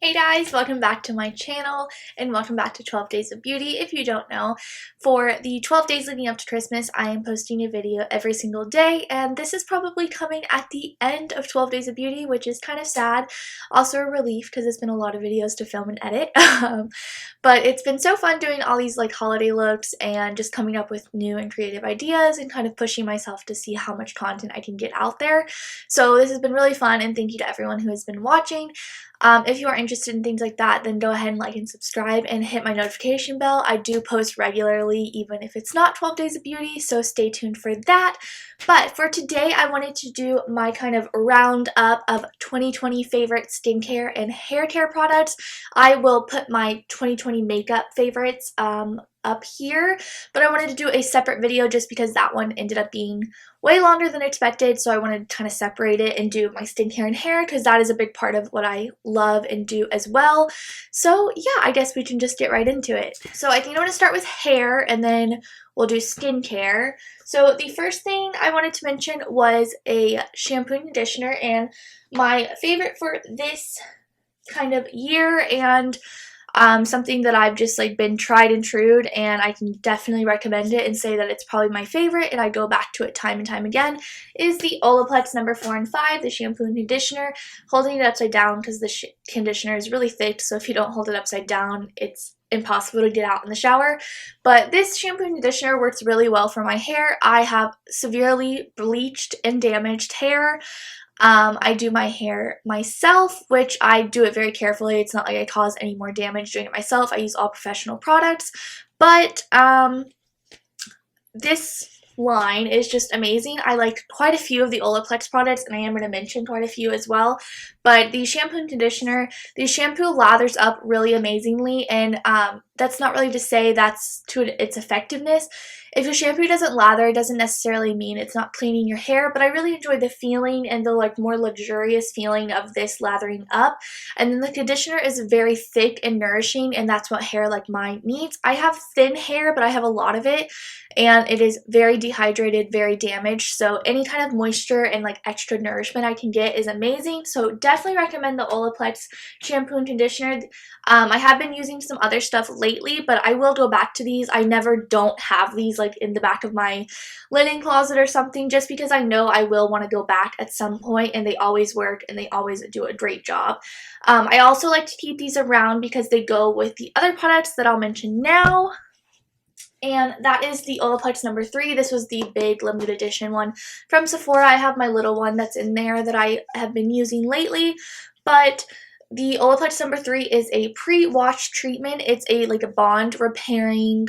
Hey guys, welcome back to my channel and welcome back to 12 Days of Beauty. If you don't know, for the 12 days leading up to Christmas, I am posting a video every single day, and this is probably coming at the end of 12 Days of Beauty, which is kind of sad. Also a relief because it's been a lot of videos to film and edit. But it's been so fun doing all these like holiday looks and just coming up with new and creative ideas and kind of pushing myself to see how much content I can get out there. So this has been really fun, and thank you to everyone who has been watching. If you are interested in things like that, then go ahead and like and subscribe and hit my notification bell. I do post regularly, even if it's not 12 Days of Beauty, so stay tuned for that. But for today, I wanted to do my kind of roundup of 2020 favorite skincare and hair care products. I will put my 2020 makeup favorites up here, but I wanted to do a separate video just because that one ended up being way longer than expected, so I wanted to kind of separate it and do my skincare and hair because that is a big part of what I love and do as well. So yeah, I guess we can just get right into it. So I think I'm going to start with hair and then we'll do skincare. So the first thing I wanted to mention was a shampoo and conditioner, and my favorite for this kind of year and something that I've just like been tried and true, and I can definitely recommend it and say that it's probably my favorite and I go back to it time and time again, is the Olaplex number 4 and 5, the shampoo and conditioner. Holding it upside down because the conditioner is really thick, so if you don't hold it upside down, it's impossible to get out in the shower. But this shampoo and conditioner works really well for my hair. I have severely bleached and damaged hair. I do my hair myself, which I do it very carefully. It's not like I cause any more damage doing it myself. I use all professional products, but this line is just amazing. I like quite a few of the Olaplex products, and I am going to mention quite a few as well. But the shampoo and conditioner, the shampoo lathers up really amazingly, and that's not really to say that's to its effectiveness. If your shampoo doesn't lather, it doesn't necessarily mean it's not cleaning your hair, but I really enjoy the feeling and the like more luxurious feeling of this lathering up. And then the conditioner is very thick and nourishing, and that's what hair like mine needs. I have thin hair, but I have a lot of it, and it is very dehydrated, very damaged, so any kind of moisture and like extra nourishment I can get is amazing. So definitely recommend the Olaplex shampoo and conditioner. I have been using some other stuff lately, but I will go back to these. I never don't have these like in the back of my linen closet or something, just because I know I will want to go back at some point, and they always work and they always do a great job. I also like to keep these around because they go with the other products that I'll mention now. And that is the Olaplex number 3. This was the big limited edition one from Sephora. I have my little one that's in there that I have been using lately, but the Olaplex number 3 is a pre-wash treatment. It's a like a bond repairing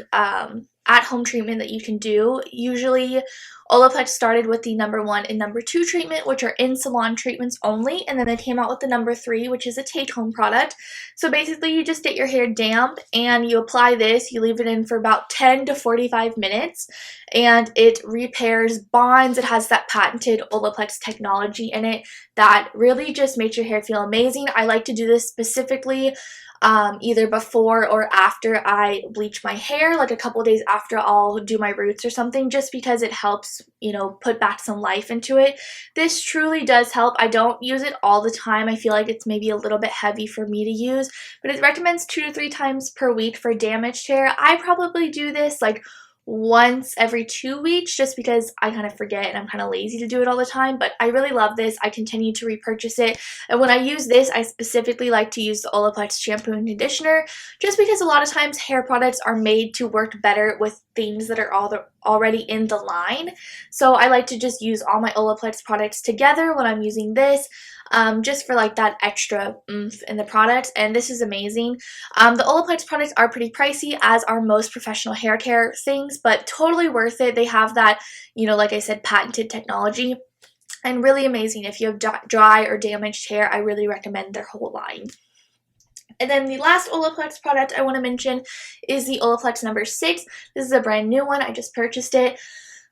at-home treatment that you can do. Usually Olaplex started with the number 1 and number 2 treatment, which are in-salon treatments only, and then they came out with the number 3, which is a take-home product. So basically you just get your hair damp and you apply this, you leave it in for about 10 to 45 minutes, and it repairs bonds. It has that patented Olaplex technology in it that really just makes your hair feel amazing. I like to do this specifically either before or after I bleach my hair, like a couple days after I'll do my roots or something, just because it helps, you know, put back some life into it. This truly does help. I don't use it all the time. I feel like it's maybe a little bit heavy for me to use, but it recommends 2 to 3 times per week for damaged hair. I probably do this like once every 2 weeks just because I kind of forget and I'm kind of lazy to do it all the time, but I really love this. I continue to repurchase it, and when I use this, I specifically like to use the Olaplex shampoo and conditioner just because a lot of times hair products are made to work better with things that are already in the line. So I like to just use all my Olaplex products together when I'm using this, just for like that extra oomph in the product, and this is amazing. The Olaplex products are pretty pricey, as are most professional hair care things, but totally worth it. They have that, you know, like I said, patented technology, and really amazing. If you have dry or damaged hair, I really recommend their whole line. And then the last Olaplex product I want to mention is the Olaplex number 6. This is a brand new one. I just purchased it.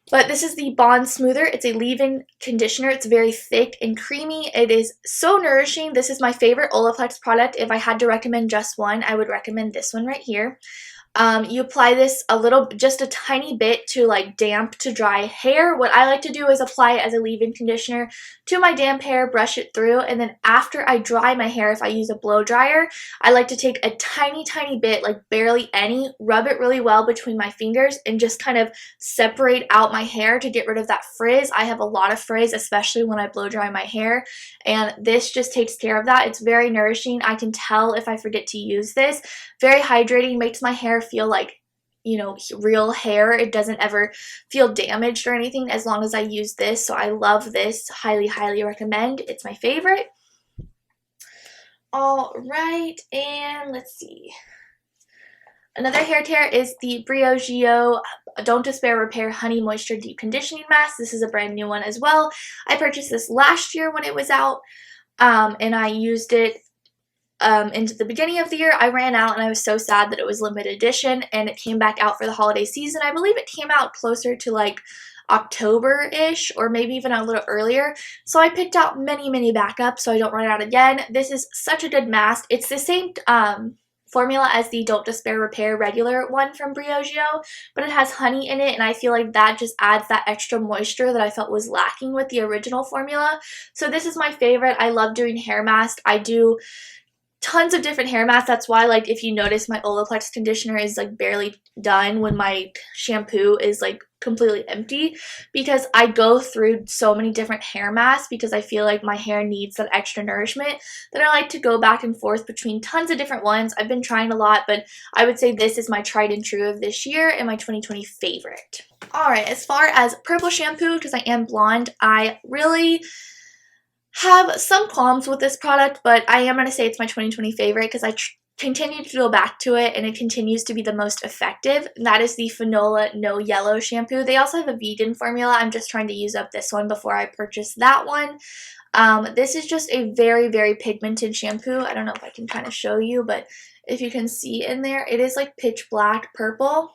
But this is the Bond Smoother. It's a leave-in conditioner. It's very thick and creamy. It is so nourishing. This is my favorite Olaplex product. If I had to recommend just one, I would recommend this one right here. You apply this just a tiny bit to like damp to dry hair. What I like to do is apply it as a leave-in conditioner to my damp hair, brush it through, and then after I dry my hair, if I use a blow dryer, I like to take a tiny bit, like barely any, rub it really well between my fingers and just kind of separate out my hair to get rid of that frizz. I have a lot of frizz, especially when I blow dry my hair, and this just takes care of that. It's very nourishing. I can tell if I forget to use this. Very hydrating, makes my hair feel like, you know, real hair. It doesn't ever feel damaged or anything as long as I use this. So I love this. Highly recommend. It's my favorite. All right, and let's see. Another hair care is the BlonderBeauty Don't Despair Repair Honey Moisture Deep Conditioning Mask. This is a brand new one as well. I purchased this last year when it was out, and I used it into the beginning of the year. I ran out and I was so sad that it was limited edition, and it came back out for the holiday season. I believe it came out closer to like October-ish or maybe even a little earlier. So I picked out many backups so I don't run out again. This is such a good mask. It's the same formula as the Don't Despair Repair regular one from BlonderBeauty, but it has honey in it, and I feel like that just adds that extra moisture that I felt was lacking with the original formula. So this is my favorite. I love doing hair masks. I do tons of different hair masks. That's why, like, if you notice, my Olaplex conditioner is like barely done when my shampoo is like completely empty, because I go through so many different hair masks because I feel like my hair needs that extra nourishment, that I like to go back and forth between tons of different ones. I've been trying a lot, but I would say this is my tried and true of this year and my 2020 favorite. Alright, as far as purple shampoo, because I am blonde, I really have some qualms with this product, but I am going to say it's my 2020 favorite because I continue to go back to it and it continues to be the most effective. And that is the Fanola No Yellow shampoo. They also have a vegan formula. I'm just trying to use up this one before I purchase that one. This is just a very pigmented shampoo. I don't know if I can kind of show you, but if you can see in there, it is like pitch black purple.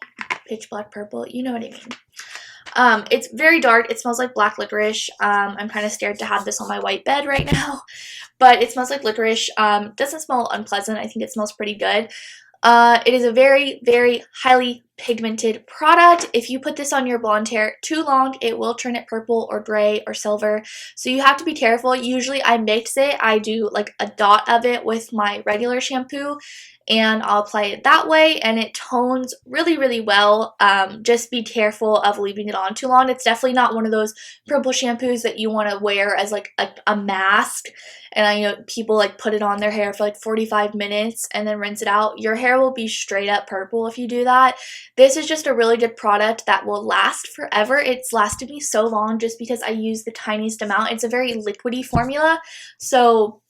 Pitch black purple, you know what I mean. It's very dark. It smells like black licorice. I'm kind of scared to have this on my white bed right now, but it smells like licorice. Doesn't smell unpleasant. I think it smells pretty good. It is a very highly pigmented product. If you put this on your blonde hair too long, it will turn it purple or gray or silver. So you have to be careful. Usually I mix it. I do like a dot of it with my regular shampoo, and I'll apply it that way, and it tones really well. Just be careful of leaving it on too long. It's definitely not one of those purple shampoos that you want to wear as like a mask, and I know people like put it on their hair for like 45 minutes and then rinse it out. Your hair will be straight up purple if you do that. This is just a really good product that will last forever. It's lasted me so long just because I use the tiniest amount. It's a very liquidy formula, so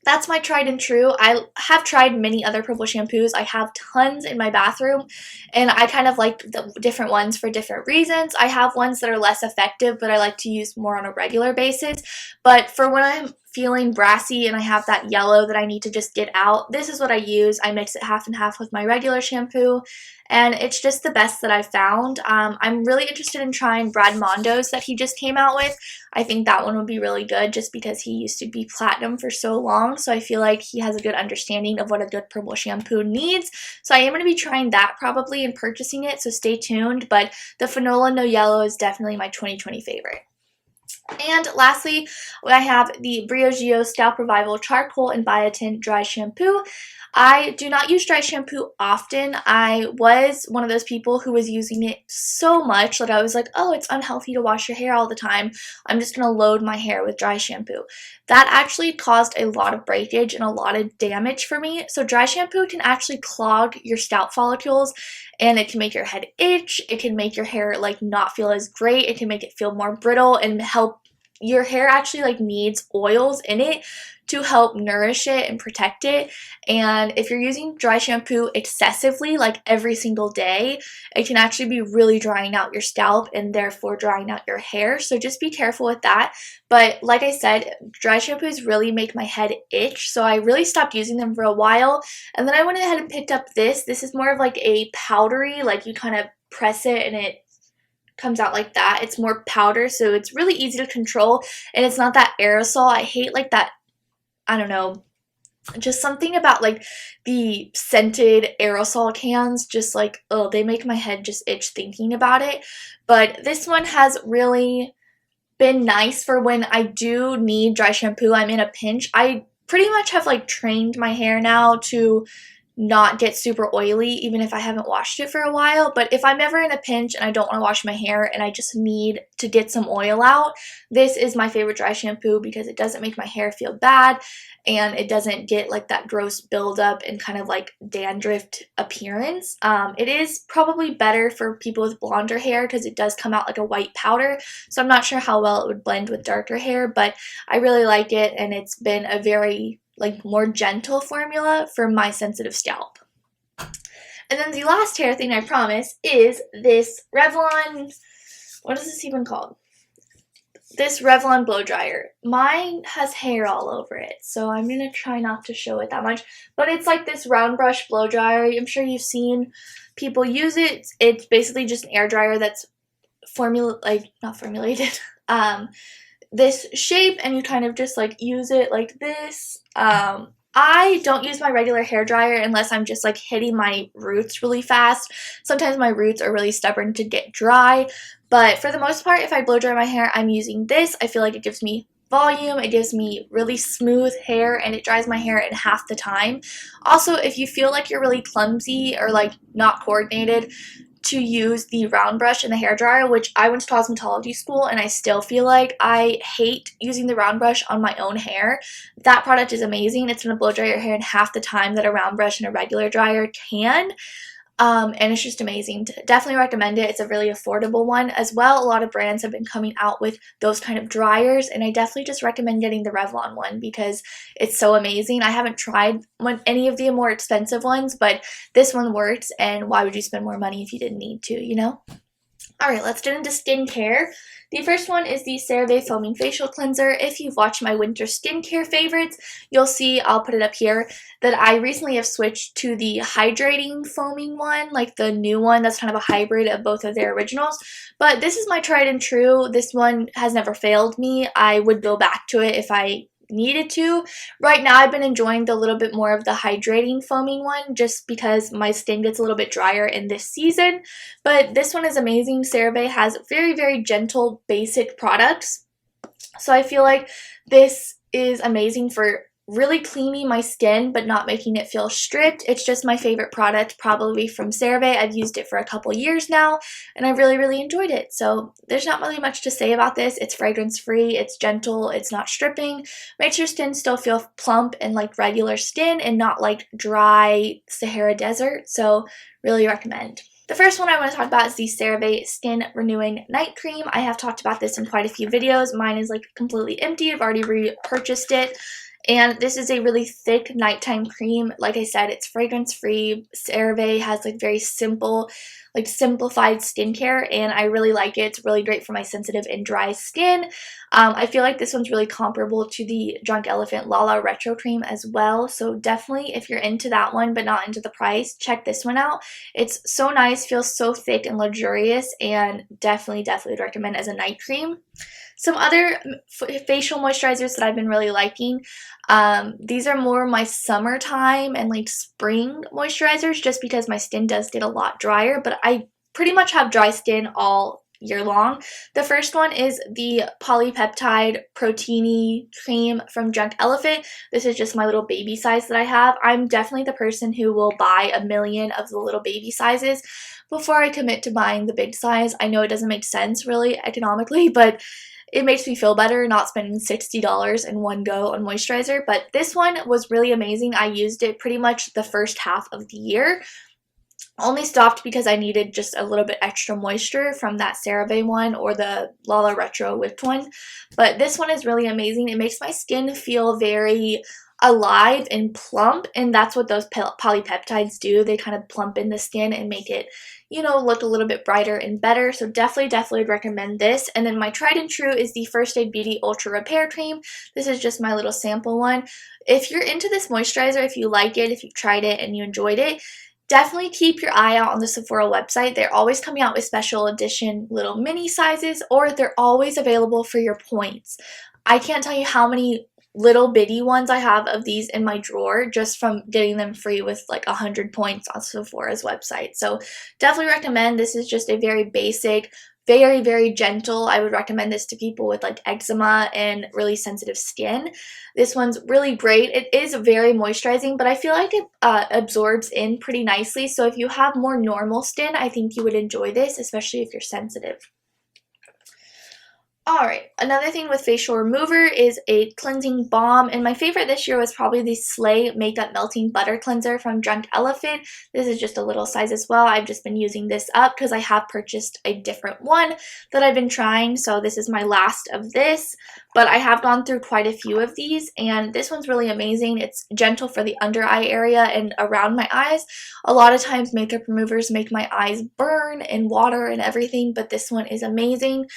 that's my tried and true. I have tried many other purple shampoos. I have tons in my bathroom, and I kind of like the different ones for different reasons. I have ones that are less effective, but I like to use more on a regular basis. But for when I'm feeling brassy and I have that yellow that I need to just get out, this is what I use. I mix it half and half with my regular shampoo, and it's just the best that I've found. I'm really interested in trying Brad Mondo's that he just came out with. I think that one would be really good just because he used to be platinum for so long, so I feel like he has a good understanding of what a good purple shampoo needs. So I am going to be trying that probably and purchasing it, so stay tuned. But the Fanola No Yellow is definitely my 2020 favorite. And lastly, I have the BlonderBeauty Scalp Revival Charcoal and Biotin Dry Shampoo. I do not use dry shampoo often. I was one of those people who was using it so much that I was like, oh, it's unhealthy to wash your hair all the time. I'm just going to load my hair with dry shampoo. That actually caused a lot of breakage and a lot of damage for me. So dry shampoo can actually clog your scalp follicles, and it can make your head itch. It can make your hair like not feel as great. It can make it feel more brittle and help your hair actually like needs oils in it to help nourish it and protect it. And if you're using dry shampoo excessively, like every single day, it can actually be really drying out your scalp and therefore drying out your hair. So just be careful with that. But like I said, dry shampoos really make my head itch, so I really stopped using them for a while. And then I went ahead and picked up this. This is more of like a powdery, like you kind of press it and it comes out like that. It's more powder, so it's really easy to control, and it's not that aerosol. I hate like that, I don't know, Just something about like the scented aerosol cans, just like, oh, they make my head just itch thinking about it. But this one has really been nice for when I do need dry shampoo. I'm in a pinch. I pretty much have like trained my hair now to not get super oily even if I haven't washed it for a while. But if I'm ever in a pinch and I don't want to wash my hair and I just need to get some oil out, this is my favorite dry shampoo because it doesn't make my hair feel bad and it doesn't get like that gross buildup and kind of like dandruff appearance. It is probably better for people with blonder hair because it does come out like a white powder, so I'm not sure how well it would blend with darker hair, but I really like it, and it's been a very like more gentle formula for my sensitive scalp. And then the last hair thing, I promise, is this Revlon, what is this even called? This Revlon blow dryer. Mine has hair all over it, so I'm going to try not to show it that much. But it's like this round brush blow dryer. I'm sure you've seen people use it. It's basically just an air dryer that's not formulated, this shape, and you kind of just like use it like this. I don't use my regular hair dryer unless I'm just like hitting my roots really fast. Sometimes my roots are really stubborn to get dry, but for the most part, if I blow dry my hair, I'm using this. I feel like it gives me volume, it gives me really smooth hair, and it dries my hair in half the time. Also, if you feel like you're really clumsy or like not coordinated, to use the round brush in the hairdryer, which I went to cosmetology school and I still feel like I hate using the round brush on my own hair. That product is amazing. It's going to blow dry your hair in half the time that a round brush and a regular dryer can. And it's just amazing. Definitely recommend it. It's a really affordable one as well. A lot of brands have been coming out with those kind of dryers, and I definitely just recommend getting the Revlon one because it's so amazing. I haven't tried any of the more expensive ones, but this one works, and why would you spend more money if you didn't need to, you know? Alright, let's get into skincare. The first one is the CeraVe Foaming Facial Cleanser. If you've watched my winter skincare favorites, you'll see, I'll put it up here, that I recently have switched to the hydrating foaming one, like the new one that's kind of a hybrid of both of their originals. But this is my tried and true. This one has never failed me. I would go back to it if I needed to. Right now I've been enjoying the little bit more of the hydrating foaming one just because my skin gets a little bit drier in this season, but this one is amazing. CeraVe has very, very gentle basic products, so I feel like this is amazing for really cleaning my skin but not making it feel stripped. It's just my favorite product probably from CeraVe. I've used it for a couple years now and I really, really enjoyed it. So there's not really much to say about this. It's fragrance free, it's gentle, it's not stripping, makes your skin still feel plump and like regular skin and not like dry Sahara Desert. So really recommend. The first one I want to talk about is the CeraVe Skin Renewing Night Cream. I have talked about this in quite a few videos. Mine is like completely empty. I've already repurchased it. And this is a really thick nighttime cream. Like I said, it's fragrance free. CeraVe has like very simple, like simplified skincare, and I really like it. It's really great for my sensitive and dry skin. I feel like this one's really comparable to the Drunk Elephant Lala Retro Cream as well. So definitely, if you're into that one but not into the price, check this one out. It's so nice, feels so thick and luxurious, and definitely would recommend as a night cream. Some other facial moisturizers that I've been really liking. These are more my summertime and like spring moisturizers just because my skin does get a lot drier, but I pretty much have dry skin all year long. The first one is the Polypeptide Proteiny Cream from Drunk Elephant. This is just my little baby size that I have. I'm definitely the person who will buy a million of the little baby sizes before I commit to buying the big size. I know it doesn't make sense really economically, but it makes me feel better not spending $60 in one go on moisturizer. But this one was really amazing. I used it pretty much the first half of the year. Only stopped because I needed just a little bit extra moisture from that CeraVe one or the Lala Retro Whipped one. But this one is really amazing. It makes my skin feel very alive and plump, and that's what those polypeptides do. They kind of plump in the skin and make it, you know, look a little bit brighter and better. So definitely would recommend this. And then my tried and true is the First Aid Beauty Ultra Repair Cream. This is just my little sample one. If you're into this moisturizer, if you like it, if you've tried it and you enjoyed it, definitely keep your eye out on the Sephora website. They're always coming out with special edition little mini sizes, or they're always available for your points. I can't tell you how many little bitty ones I have of these in my drawer just from getting them free with like 100 points on Sephora's website. So definitely recommend. This is just a very basic, very, very gentle. I would recommend this to people with like eczema and really sensitive skin. This one's really great. It is very moisturizing, but I feel like it absorbs in pretty nicely. So if you have more normal skin, I think you would enjoy this, especially if you're sensitive. Alright, another thing with facial remover is a cleansing balm, and my favorite this year was probably the Slay Makeup Melting Butter Cleanser from Drunk Elephant. This is just a little size as well. I've just been using this up because I have purchased a different one that I've been trying, so this is my last of this. But I have gone through quite a few of these, and this one's really amazing. It's gentle for the under eye area and around my eyes. A lot of times makeup removers make my eyes burn and water and everything, but this one is amazing.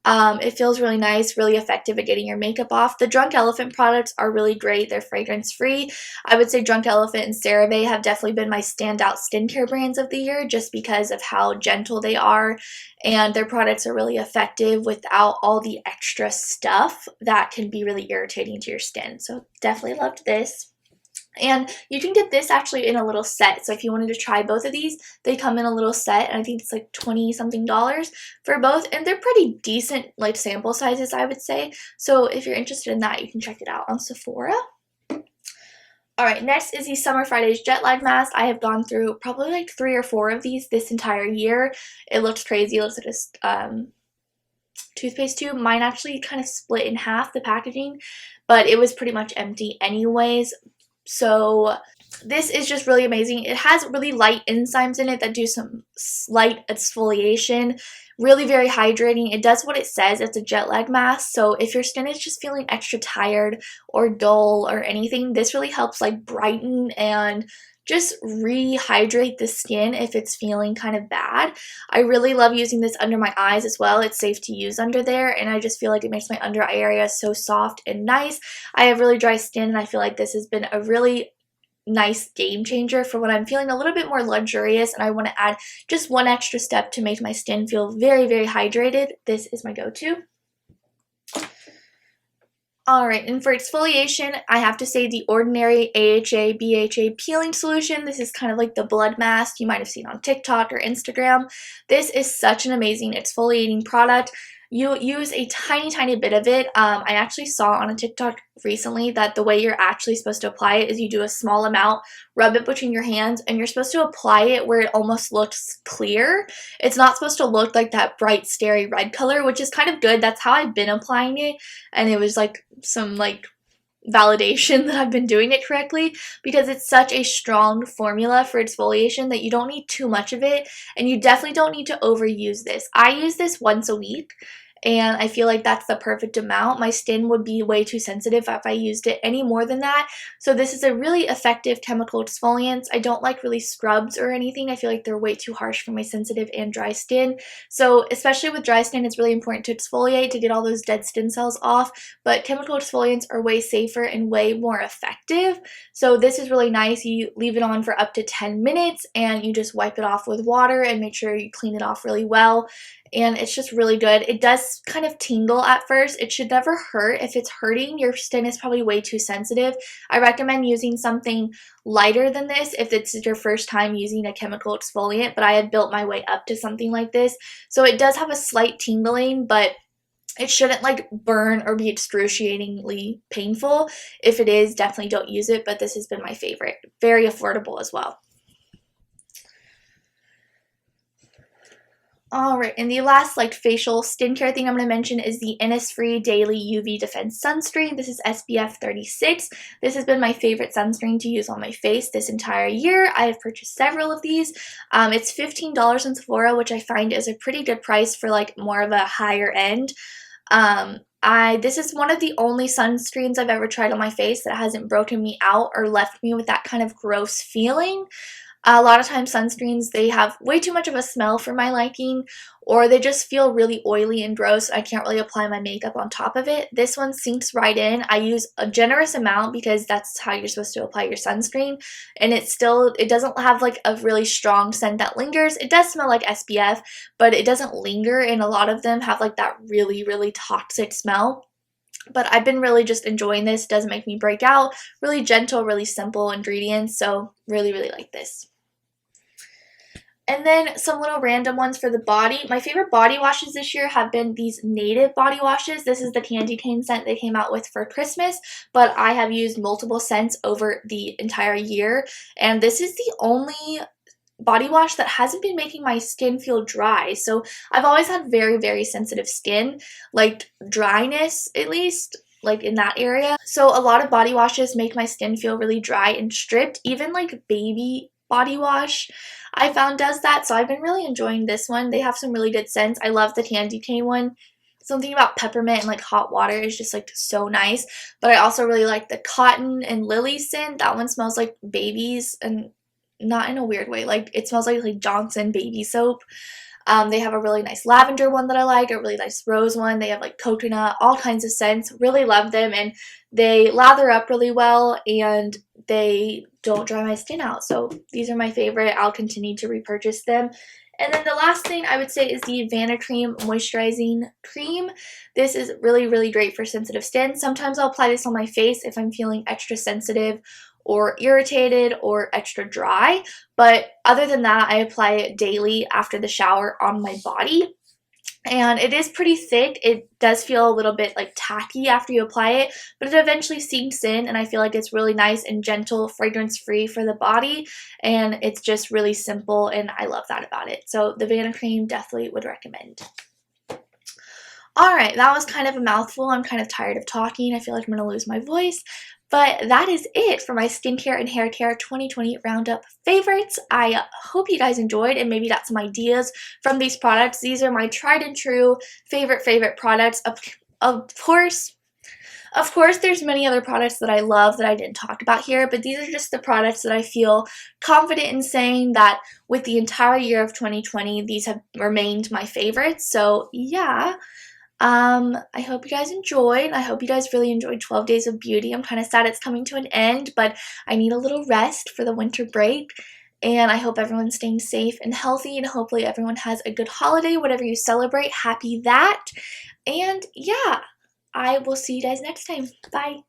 It feels really nice, really effective at getting your makeup off. The Drunk Elephant products are really great. They're fragrance-free. I would say Drunk Elephant and CeraVe have definitely been my standout skincare brands of the year just because of how gentle they are, and their products are really effective without all the extra stuff that can be really irritating to your skin. So definitely loved this. And you can get this actually in a little set. So if you wanted to try both of these, they come in a little set, and I think it's like $20-something for both. And they're pretty decent like sample sizes, I would say. So if you're interested in that, you can check it out on Sephora. Alright, next is the Summer Fridays Jet Lag Mask. I have gone through probably like 3 or 4 of these this entire year. It looks crazy. It looks like a toothpaste tube. Mine actually kind of split in half, the packaging, but it was pretty much empty anyways. So this is just really amazing. It has really light enzymes in it that do some slight exfoliation. Really very hydrating. It does what it says. It's a jet lag mask. So if your skin is just feeling extra tired or dull or anything, this really helps like brighten and just rehydrate the skin if it's feeling kind of bad. I really love using this under my eyes as well. It's safe to use under there, and I just feel like it makes my under eye area so soft and nice. I have really dry skin, and I feel like this has been a really nice game changer for when I'm feeling a little bit more luxurious and I want to add just one extra step to make my skin feel very, very hydrated. This is my go-to. Alright, and for exfoliation, I have to say the Ordinary AHA BHA Peeling Solution. This is kind of like the blood mask you might have seen on TikTok or Instagram. This is such an amazing exfoliating product. You use a tiny, tiny bit of it. I actually saw on a TikTok recently that the way you're actually supposed to apply it is you do a small amount, rub it between your hands, and you're supposed to apply it where it almost looks clear. It's not supposed to look like that bright, starry red color, which is kind of good. That's how I've been applying it, and it was like some like validation that I've been doing it correctly, because it's such a strong formula for exfoliation that you don't need too much of it, and you definitely don't need to overuse this. I use this once a week, and I feel like that's the perfect amount. My skin would be way too sensitive if I used it any more than that. So this is a really effective chemical exfoliant. I don't like really scrubs or anything. I feel like they're way too harsh for my sensitive and dry skin. So especially with dry skin, it's really important to exfoliate to get all those dead skin cells off. But chemical exfoliants are way safer and way more effective. So this is really nice. You leave it on for up to 10 minutes and you just wipe it off with water and make sure you clean it off really well. And it's just really good. It does kind of tingle at first. It should never hurt. If it's hurting, your skin is probably way too sensitive. I recommend using something lighter than this if it's your first time using a chemical exfoliant, but I have built my way up to something like this. So it does have a slight tingling, but it shouldn't like burn or be excruciatingly painful. If it is, definitely don't use it, but this has been my favorite. Very affordable as well. Alright, and the last like facial skincare thing I'm going to mention is the Innisfree Daily UV Defense Sunscreen. This is SPF 36. This has been my favorite sunscreen to use on my face this entire year. I have purchased several of these. It's $15 in Sephora, which I find is a pretty good price for like more of a higher end. This is one of the only sunscreens I've ever tried on my face that hasn't broken me out or left me with that kind of gross feeling. A lot of times sunscreens, they have way too much of a smell for my liking, or they just feel really oily and gross. I can't really apply my makeup on top of it. This one sinks right in. I use a generous amount because that's how you're supposed to apply your sunscreen, and it doesn't have like a really strong scent that lingers. It does smell like SPF, but it doesn't linger, and a lot of them have like that really, really toxic smell. But I've been really just enjoying this. Doesn't make me break out. Really gentle, really simple ingredients. So really, really like this. And then some little random ones for the body. My favorite body washes this year have been these native body washes. This is the Candy Cane scent they came out with for Christmas, but I have used multiple scents over the entire year. And this is the only body wash that hasn't been making my skin feel dry. So I've always had very, very sensitive skin, like dryness at least, like in that area. So a lot of body washes make my skin feel really dry and stripped. Even like baby body wash I found does that. So I've been really enjoying this one. They have some really good scents. I love the Candy Cane one. Something about peppermint and like hot water is just like so nice. But I also really like the cotton and lily scent. That one smells like babies, and not in a weird way. Like it smells like Johnson baby soap. They have a really nice lavender one that I like, a really nice rose one. They have like coconut, all kinds of scents. Really love them, and they lather up really well, and they don't dry my skin out. So these are my favorite. I'll continue to repurchase them. And then the last thing I would say is the Vanicream Moisturizing Cream. This is really, really great for sensitive skin. Sometimes I'll apply this on my face if I'm feeling extra sensitive or irritated or extra dry. But other than that, I apply it daily after the shower on my body. And it is pretty thick. It does feel a little bit like tacky after you apply it, but it eventually sinks in, and I feel like it's really nice and gentle, fragrance-free for the body, and it's just really simple, and I love that about it. So the Vanicream definitely would recommend. Alright, that was kind of a mouthful. I'm kind of tired of talking. I feel like I'm going to lose my voice. But that is it for my skincare and hair care 2020 roundup favorites. I hope you guys enjoyed and maybe got some ideas from these products. These are my tried and true favorite products. Of course, there's many other products that I love that I didn't talk about here, but these are just the products that I feel confident in saying that with the entire year of 2020, these have remained my favorites. So yeah. I hope you guys enjoyed. I hope you guys really enjoyed 12 Days of Beauty. I'm kind of sad it's coming to an end, but I need a little rest for the winter break. And I hope everyone's staying safe and healthy, and hopefully everyone has a good holiday, whatever you celebrate. Happy that. And yeah, I will see you guys next time. Bye.